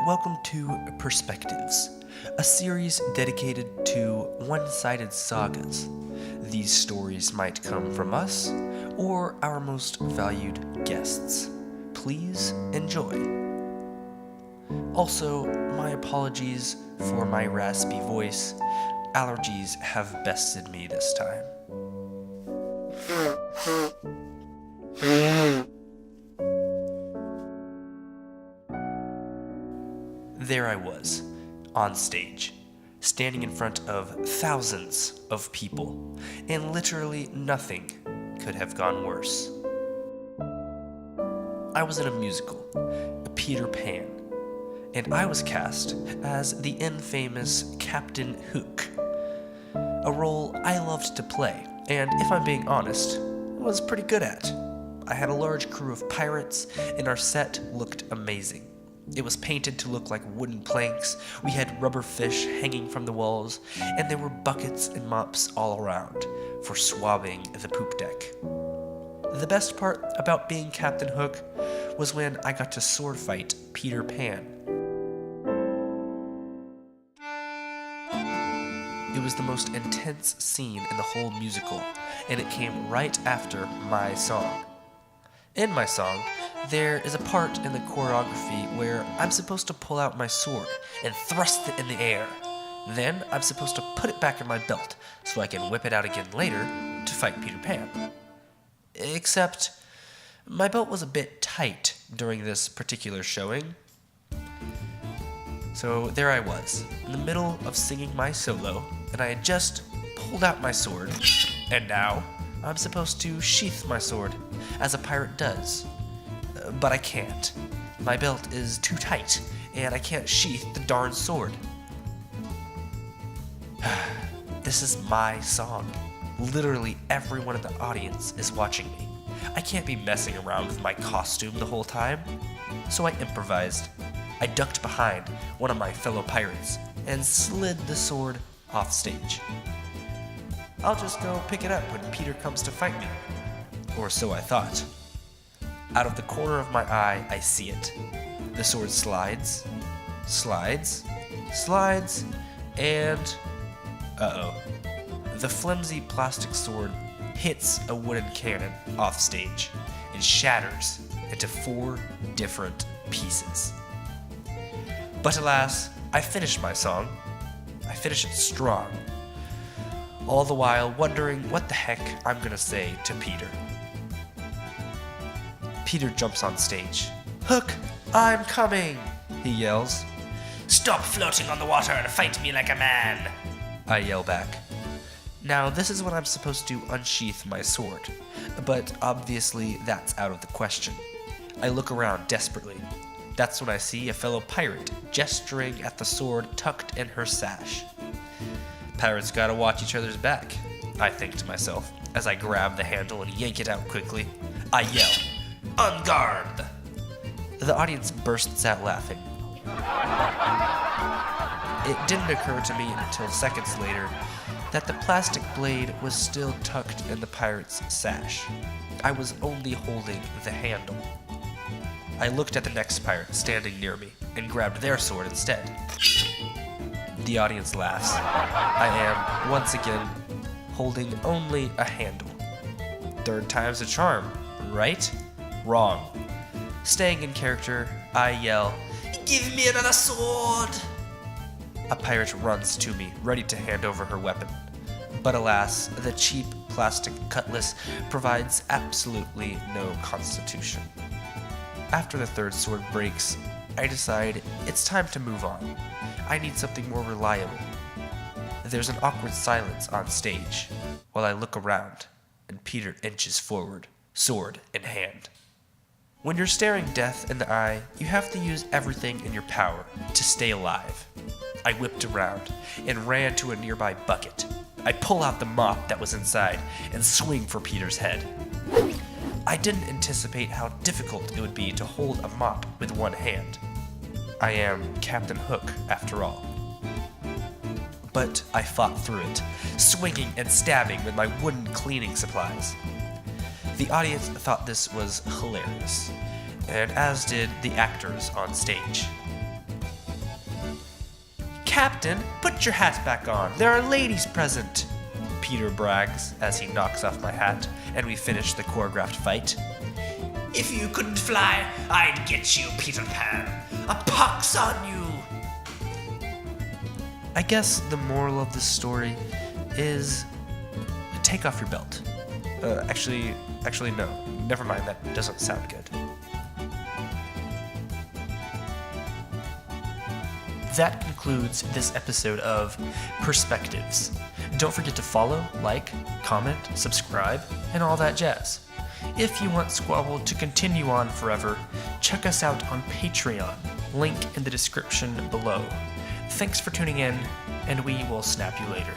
welcome to Perspectives, a series dedicated to one-sided sagas. These stories might come from us or our most valued guests. Please enjoy. Also, my apologies for my raspy voice. Allergies have bested me this time. There I was, on stage, standing in front of thousands of people, and literally nothing could have gone worse. I was in a musical, Peter Pan, and I was cast as the infamous Captain Hook, a role I loved to play, and if I'm being honest, was pretty good at. I had a large crew of pirates, and our set looked amazing. It was painted to look like wooden planks, we had rubber fish hanging from the walls, and there were buckets and mops all around for swabbing the poop deck. The best part about being Captain Hook was when I got to sword fight Peter Pan. It was the most intense scene in the whole musical, and it came right after my song. In my song, there is a part in the choreography where I'm supposed to pull out my sword and thrust it in the air. Then I'm supposed to put it back in my belt so I can whip it out again later to fight Peter Pan. Except, my belt was a bit tight during this particular showing. So there I was, in the middle of singing my solo, and I had just pulled out my sword, and now I'm supposed to sheath my sword, as a pirate does. But I can't. My belt is too tight, and I can't sheath the darn sword. This is my song. Literally everyone in the audience is watching me. I can't be messing around with my costume the whole time. So I improvised. I ducked behind one of my fellow pirates and slid the sword off stage. I'll just go pick it up when Peter comes to fight me. Or so I thought. Out of the corner of my eye, I see it. The sword slides, and the flimsy plastic sword hits a wooden cannon off stage and shatters into 4 different pieces. But alas, I finished my song. I finished it strong. All the while wondering what the heck I'm gonna say to Peter. Peter jumps on stage. "Hook, I'm coming!" he yells. "Stop floating on the water and fight me like a man!" I yell back. Now, this is when I'm supposed to unsheath my sword, but obviously that's out of the question. I look around desperately. That's when I see a fellow pirate gesturing at the sword tucked in her sash. Pirates gotta watch each other's back, I think to myself, as I grab the handle and yank it out quickly. I yell, "En garde!" The audience bursts out laughing. It didn't occur to me until seconds later that the plastic blade was still tucked in the pirate's sash. I was only holding the handle. I looked at the next pirate standing near me and grabbed their sword instead. The audience laughs. I am, once again, holding only a handle. 3rd time's a charm, right? Wrong. Staying in character, I yell, "Give me another sword!" A pirate runs to me, ready to hand over her weapon. But alas, the cheap plastic cutlass provides absolutely no constitution. After the 3rd sword breaks, I decide it's time to move on. I need something more reliable. There's an awkward silence on stage, while I look around, and Peter inches forward, sword in hand. When you're staring death in the eye, you have to use everything in your power to stay alive. I whipped around and ran to a nearby bucket. I pull out the mop that was inside and swing for Peter's head. I didn't anticipate how difficult it would be to hold a mop with one hand. I am Captain Hook, after all. But I fought through it, swinging and stabbing with my wooden cleaning supplies. The audience thought this was hilarious, and as did the actors on stage. Captain, put your hat back on. There are ladies present, Peter brags as he knocks off my hat, and we finish the choreographed fight. If you couldn't fly, I'd get you, Peter Pan. A pox on you. I guess the moral of this story is take off your belt. Actually, no. Never mind, that doesn't sound good. That concludes this episode of Perspectives. Don't forget to follow, like, comment, subscribe, and all that jazz. If you want Squabble to continue on forever, check us out on Patreon, link in the description below. Thanks for tuning in, and we will snap you later.